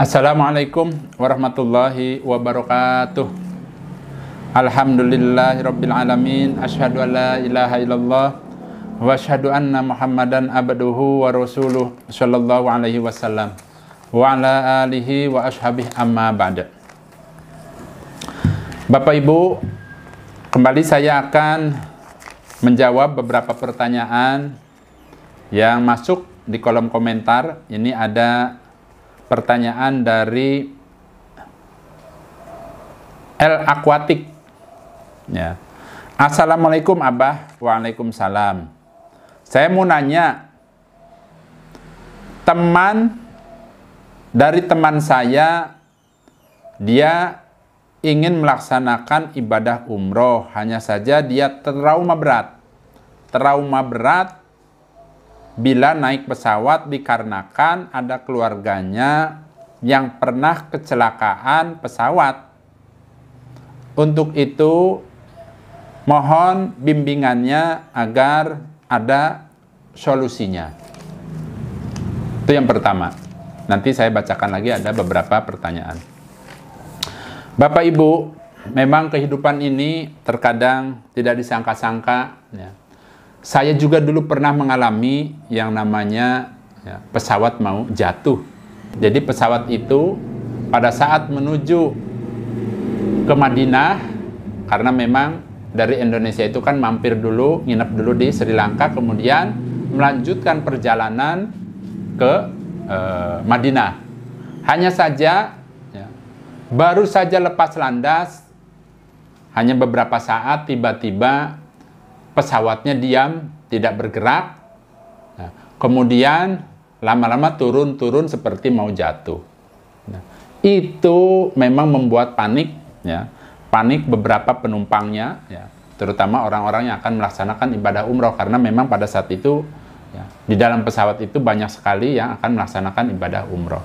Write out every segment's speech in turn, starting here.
Assalamualaikum warahmatullahi wabarakatuh. Alhamdulillahirabbil alamin. Asyhadu an la ilaha illallah wa asyhadu anna Muhammadan abduhu wa rasuluh sallallahu alaihi wasallam wa ala alihi wa ashabihi amma ba'da. Bapak Ibu, kembali saya akan menjawab beberapa pertanyaan yang masuk di kolom komentar. Ini ada pertanyaan dari El Aquatik. Ya. Assalamualaikum Abah. Waalaikumsalam. Saya mau nanya, teman saya, dia ingin melaksanakan ibadah umroh, hanya saja dia trauma berat bila naik pesawat dikarenakan ada keluarganya yang pernah kecelakaan pesawat. Untuk itu, mohon bimbingannya agar ada solusinya. Itu yang pertama. Nanti saya bacakan lagi, ada beberapa pertanyaan. Bapak Ibu, memang kehidupan ini terkadang tidak disangka-sangka, ya. Saya juga dulu pernah mengalami yang namanya pesawat mau jatuh. Jadi pesawat itu pada saat menuju ke Madinah, karena memang dari Indonesia itu kan mampir dulu, nginep dulu di Sri Lanka, kemudian melanjutkan perjalanan ke Madinah. Hanya saja baru saja lepas landas, hanya beberapa saat tiba-tiba pesawatnya diam, tidak bergerak. Nah, kemudian lama-lama turun seperti mau jatuh. Nah, itu memang membuat panik, ya. Panik beberapa penumpangnya, ya. Terutama orang-orang yang akan melaksanakan ibadah umroh, karena memang pada saat itu, ya, di dalam pesawat itu banyak sekali yang akan melaksanakan ibadah umroh.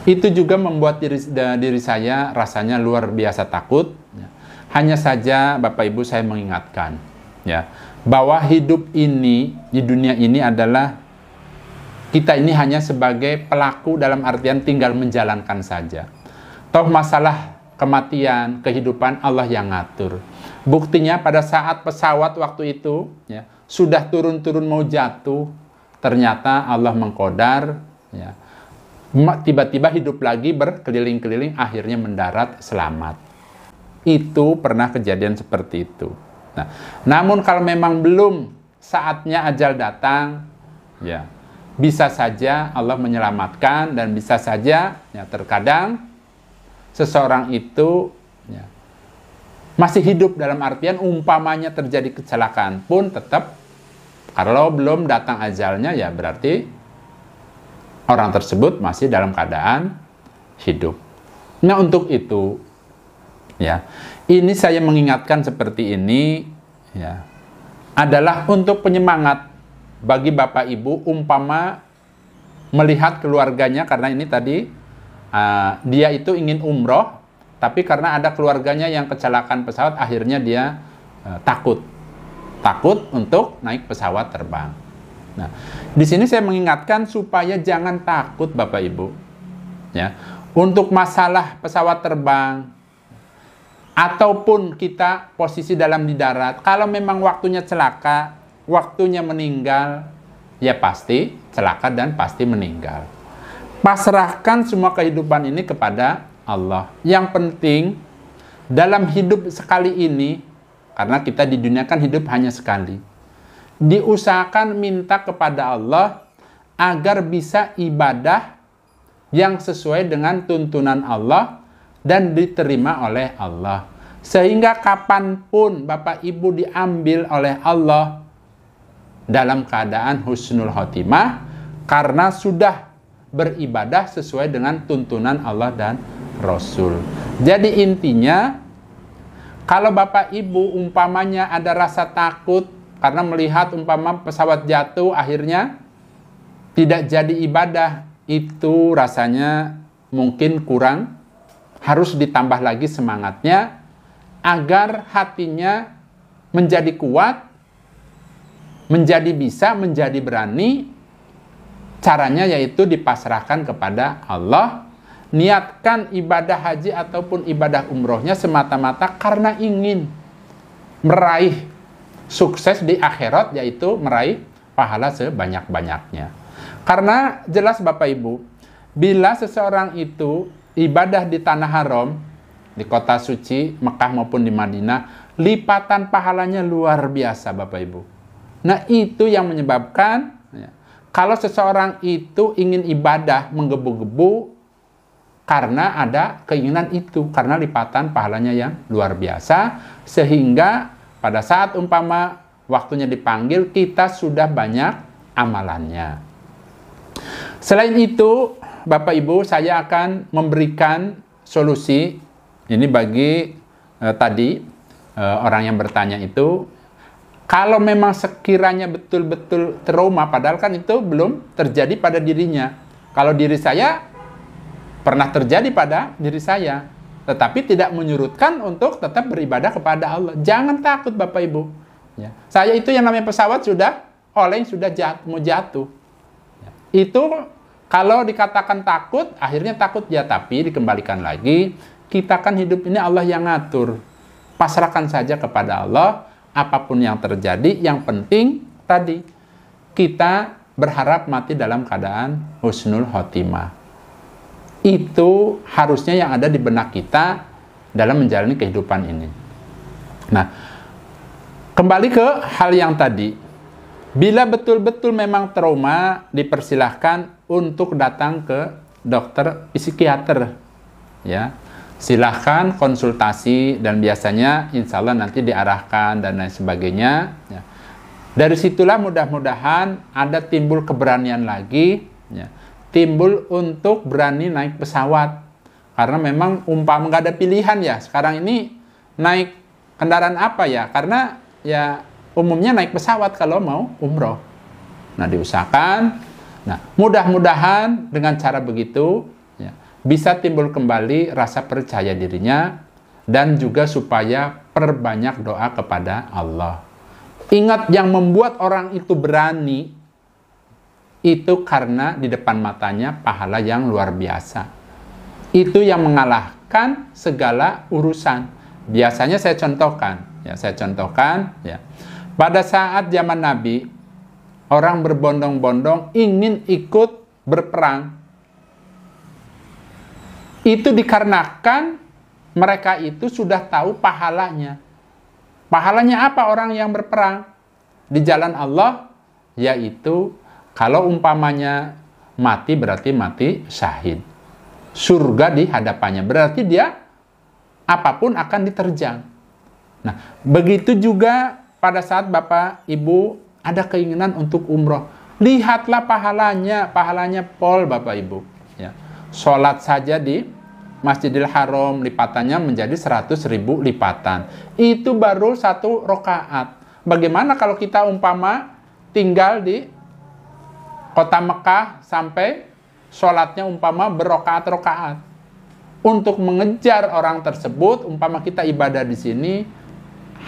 Itu juga membuat diri saya rasanya luar biasa takut. Ya. Hanya saja Bapak Ibu, saya mengingatkan, ya, bahwa hidup ini di dunia ini adalah kita ini hanya sebagai pelaku, dalam artian tinggal menjalankan saja. Toh masalah kematian, kehidupan Allah yang ngatur. Buktinya pada saat pesawat waktu itu, ya, sudah turun-turun mau jatuh, ternyata Allah mengkodar, ya, tiba-tiba hidup lagi, berkeliling-keliling, akhirnya mendarat selamat. Itu pernah kejadian seperti itu. Nah, namun kalau memang belum saatnya ajal datang, ya, bisa saja Allah menyelamatkan, dan bisa saja, ya, terkadang seseorang itu, ya, masih hidup, dalam artian umpamanya terjadi kecelakaan pun tetap kalau belum datang ajalnya, ya berarti orang tersebut masih dalam keadaan hidup. Nah, untuk itu, ya, ini saya mengingatkan seperti ini, ya, adalah untuk penyemangat bagi Bapak Ibu, umpama melihat keluarganya, karena ini tadi dia itu ingin umroh, tapi karena ada keluarganya yang kecelakaan pesawat, akhirnya dia takut untuk naik pesawat terbang. Nah, di sini saya mengingatkan supaya jangan takut Bapak Ibu, ya, untuk masalah pesawat terbang, ataupun kita posisi di darat. Kalau memang waktunya celaka, waktunya meninggal, ya pasti celaka dan pasti meninggal. Pasrahkan semua kehidupan ini kepada Allah. Yang penting dalam hidup sekali ini, karena kita di dunia kan hidup hanya sekali, diusahakan minta kepada Allah agar bisa ibadah yang sesuai dengan tuntunan Allah dan diterima oleh Allah. Sehingga kapanpun Bapak Ibu diambil oleh Allah dalam keadaan husnul khotimah, karena sudah beribadah sesuai dengan tuntunan Allah dan Rasul. Jadi intinya, kalau Bapak Ibu umpamanya ada rasa takut karena melihat umpama pesawat jatuh akhirnya tidak jadi ibadah, itu rasanya mungkin kurang. Harus ditambah lagi semangatnya agar hatinya menjadi kuat, menjadi bisa, menjadi berani. Caranya yaitu dipasrahkan kepada Allah, niatkan ibadah haji ataupun ibadah umrohnya semata-mata karena ingin meraih sukses di akhirat, yaitu meraih pahala sebanyak-banyaknya. Karena jelas Bapak Ibu, bila seseorang itu ibadah di tanah haram, di kota suci Mekah maupun di Madinah, lipatan pahalanya luar biasa Bapak Ibu. Nah, itu yang menyebabkan kalau seseorang itu ingin ibadah menggebu-gebu karena ada keinginan itu, karena lipatan pahalanya yang luar biasa, sehingga pada saat umpama waktunya dipanggil, kita sudah banyak amalannya. Selain itu, Bapak Ibu, saya akan memberikan solusi ini bagi orang yang bertanya itu. Kalau memang sekiranya betul-betul trauma, padahal kan itu belum terjadi pada dirinya. Kalau diri saya pernah terjadi pada diri saya, tetapi tidak menyurutkan untuk tetap beribadah kepada Allah. Jangan takut Bapak Ibu. Ya. Saya itu yang namanya pesawat sudah oleng, sudah mau jatuh. Ya. Itu kalau dikatakan takut, akhirnya takut ya, tapi dikembalikan lagi. Kita kan hidup ini Allah yang ngatur. Pasrahkan saja kepada Allah. Apapun yang terjadi, yang penting tadi kita berharap mati dalam keadaan husnul khotimah. Itu harusnya yang ada di benak kita dalam menjalani kehidupan ini. Nah, kembali ke hal yang tadi. Bila betul-betul memang trauma, dipersilahkan untuk datang ke dokter psikiater. Ya. Silahkan konsultasi dan biasanya insya Allah nanti diarahkan dan lain sebagainya. Ya. Dari situlah mudah-mudahan ada timbul keberanian lagi, ya. Timbul untuk berani naik pesawat. Karena memang umpama nggak ada pilihan ya. Sekarang ini naik kendaraan apa ya? Karena ya umumnya naik pesawat kalau mau umroh. Nah, diusahakan. Nah, mudah-mudahan dengan cara begitu bisa timbul kembali rasa percaya dirinya dan juga supaya perbanyak doa kepada Allah. Ingat, yang membuat orang itu berani itu karena di depan matanya pahala yang luar biasa. Itu yang mengalahkan segala urusan. Biasanya saya contohkan. Pada saat zaman Nabi, orang berbondong-bondong ingin ikut berperang. Itu dikarenakan mereka itu sudah tahu pahalanya. Pahalanya apa orang yang berperang di jalan Allah? Yaitu kalau umpamanya mati berarti mati syahid. Surga di hadapannya, berarti dia apapun akan diterjang. Nah, begitu juga pada saat Bapak Ibu ada keinginan untuk umroh. Lihatlah pahalanya pol Bapak Ibu. Ya. Sholat saja di Masjidil Haram lipatannya menjadi 100.000 lipatan. Itu baru 1 rakaat. Bagaimana kalau kita umpama tinggal di kota Mekah sampai sholatnya umpama berrokaat-rokaat. Untuk mengejar orang tersebut, umpama kita ibadah di sini,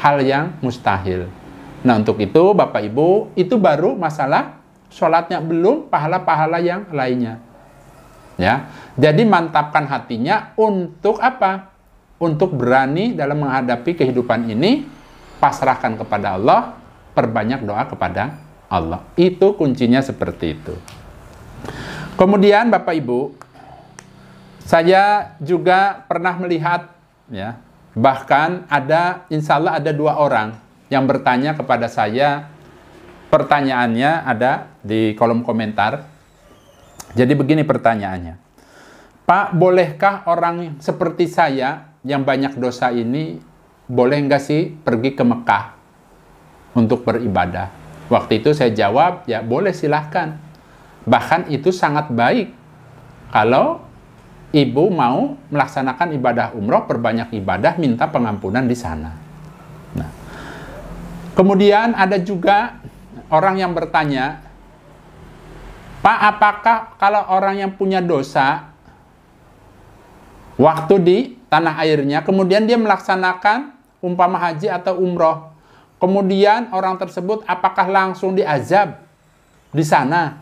hal yang mustahil. Nah, untuk itu Bapak Ibu, itu baru masalah sholatnya, belum pahala-pahala yang lainnya. Ya, jadi mantapkan hatinya untuk apa? Untuk berani dalam menghadapi kehidupan ini, pasrahkan kepada Allah, perbanyak doa kepada Allah. Itu kuncinya seperti itu. Kemudian Bapak Ibu, saya juga pernah melihat, ya, bahkan insya Allah ada 2 orang yang bertanya kepada saya. Pertanyaannya ada di kolom komentar. Jadi begini pertanyaannya. Pak, bolehkah orang seperti saya yang banyak dosa ini, boleh nggak sih pergi ke Mekah untuk beribadah? Waktu itu saya jawab, ya boleh, silahkan. Bahkan itu sangat baik kalau ibu mau melaksanakan ibadah umroh, perbanyak ibadah, minta pengampunan di sana. Nah, kemudian ada juga orang yang bertanya, Pak, apakah kalau orang yang punya dosa waktu di tanah airnya, kemudian dia melaksanakan umpama haji atau umroh, kemudian orang tersebut apakah langsung diazab di sana?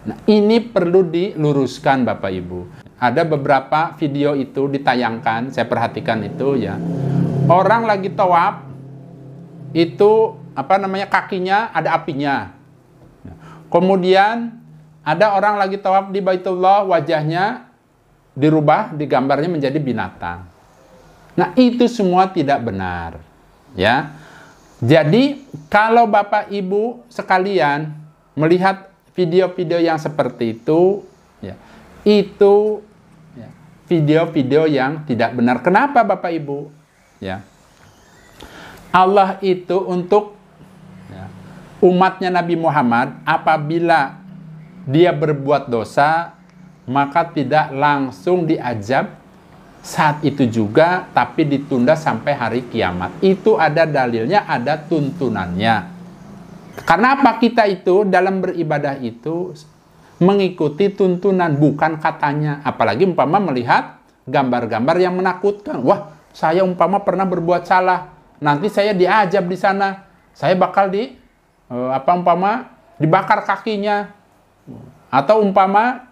Nah, ini perlu diluruskan Bapak Ibu. ada beberapa video itu ditayangkan, saya perhatikan itu ya. Orang lagi tawaf, itu kakinya ada apinya. Kemudian ada orang lagi tawaf di Baitullah, wajahnya dirubah, digambarnya menjadi binatang. Nah, itu semua tidak benar. Ya. Jadi, kalau Bapak Ibu sekalian melihat video-video yang seperti itu, ya, itu video-video yang tidak benar. Kenapa Bapak Ibu? Ya. Allah itu untuk umatnya Nabi Muhammad, apabila dia berbuat dosa, maka tidak langsung diazab saat itu juga, tapi ditunda sampai hari kiamat. Itu ada dalilnya, ada tuntunannya. Karena apa? Kita itu dalam beribadah itu mengikuti tuntunan, bukan katanya. Apalagi umpama melihat gambar-gambar yang menakutkan. Wah, saya umpama pernah berbuat salah, nanti saya diazab di sana. Saya bakal dibakar kakinya. Atau umpama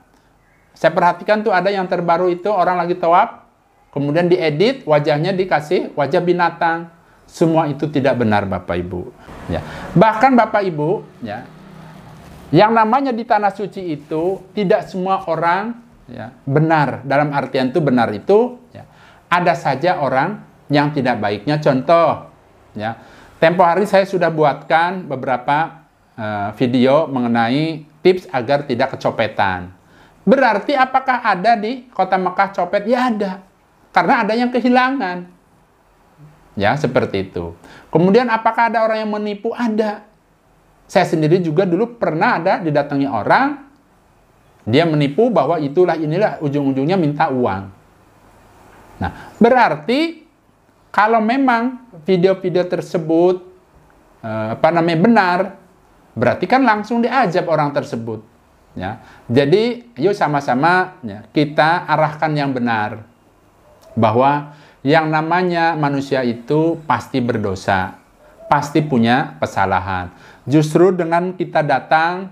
saya perhatikan tuh ada yang terbaru itu orang lagi tawaf, kemudian diedit wajahnya dikasih wajah binatang. Semua itu tidak benar Bapak Ibu. Ya. Bahkan Bapak Ibu, ya, yang namanya di tanah suci itu tidak semua orang benar. Dalam artian itu benar itu ada saja orang yang tidak baiknya. Contoh, ya, tempo hari saya sudah buatkan beberapa video mengenai tips agar tidak kecopetan. Berarti apakah ada di kota Mekah copet? Ya ada. Karena ada yang kehilangan. Ya, seperti itu. Kemudian apakah ada orang yang menipu? Ada. Saya sendiri juga dulu pernah ada didatangi orang, dia menipu bahwa inilah ujung-ujungnya minta uang. Nah, berarti kalau memang video-video tersebut benar, berarti kan langsung diazab orang tersebut. Ya. Jadi, yuk sama-sama kita arahkan yang benar. Bahwa yang namanya manusia itu pasti berdosa, pasti punya kesalahan. Justru dengan kita datang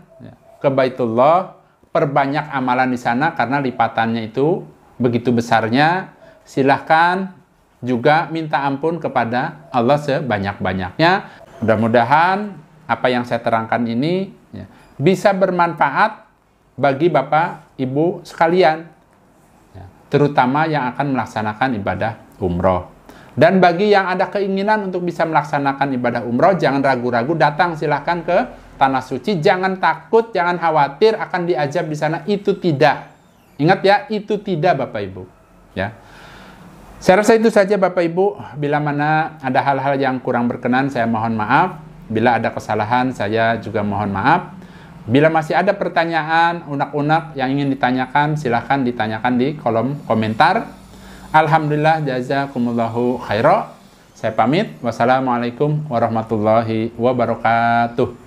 ke Baitullah, perbanyak amalan di sana karena lipatannya itu begitu besarnya. Silahkan juga minta ampun kepada Allah sebanyak-banyaknya. Mudah-mudahan apa yang saya terangkan ini bisa bermanfaat bagi Bapak Ibu sekalian, terutama yang akan melaksanakan ibadah umroh. Dan bagi yang ada keinginan untuk bisa melaksanakan ibadah umroh, jangan ragu-ragu, datang silahkan ke tanah suci. Jangan takut, jangan khawatir akan diazab di sana. Itu tidak. Ingat ya, itu tidak Bapak Ibu. Ya. Saya rasa itu saja Bapak Ibu. Bila mana ada hal-hal yang kurang berkenan, saya mohon maaf. Bila ada kesalahan, saya juga mohon maaf. Bila masih ada pertanyaan, unek-unek yang ingin ditanyakan, silahkan ditanyakan di kolom komentar. Alhamdulillah, jazakumullahu khaira. Saya pamit. Wassalamualaikum warahmatullahi wabarakatuh.